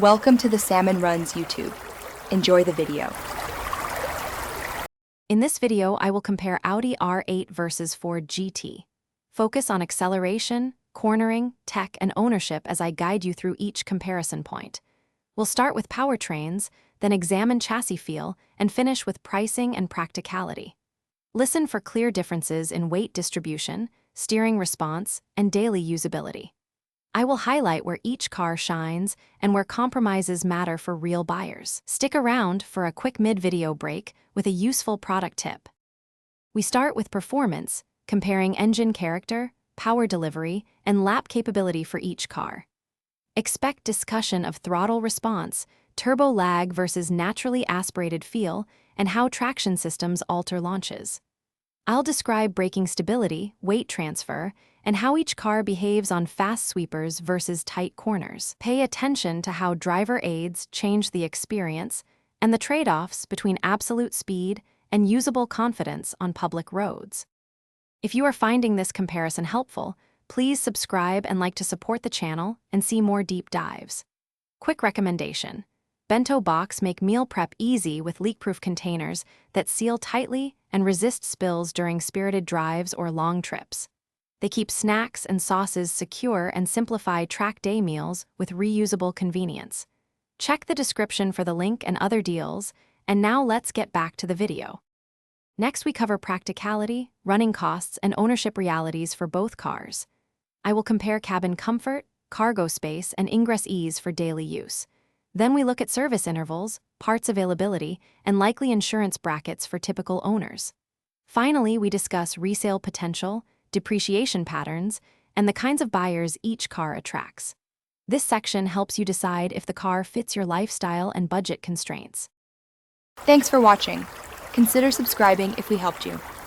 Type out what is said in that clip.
Welcome to the Salmon Runs YouTube. Enjoy the video. In this video, I will compare Audi R8 versus Ford GT. Focus on acceleration, cornering, tech, and ownership as I guide you through each comparison point. We'll start with powertrains, then examine chassis feel, and finish with pricing and practicality. Listen for clear differences in weight distribution, steering response, and daily usability. I will highlight where each car shines and where compromises matter for real buyers. Stick around for a quick mid-video break with a useful product tip. We start with performance, comparing engine character, power delivery, and lap capability for each car. Expect discussion of throttle response, turbo lag versus naturally aspirated feel, and how traction systems alter launches. I'll describe braking stability, weight transfer, and how each car behaves on fast sweepers versus tight corners. Pay attention to how driver aids change the experience and the trade-offs between absolute speed and usable confidence on public roads. If you are finding this comparison helpful, please subscribe and like to support the channel and see more deep dives. Quick recommendation: Bento Box make meal prep easy with leak-proof containers that seal tightly and resist spills during spirited drives or long trips. They keep snacks and sauces secure and simplify track day meals with reusable convenience. Check the description for the link and other deals, and now let's get back to the video. Next, we cover practicality, running costs, and ownership realities for both cars. I will compare cabin comfort, cargo space, and ingress ease for daily use. Then we look at service intervals, parts availability, and likely insurance brackets for typical owners. Finally, we discuss resale potential, depreciation patterns, and the kinds of buyers each car attracts. This section helps you decide if the car fits your lifestyle and budget constraints. Thanks for watching. Consider subscribing if we helped you.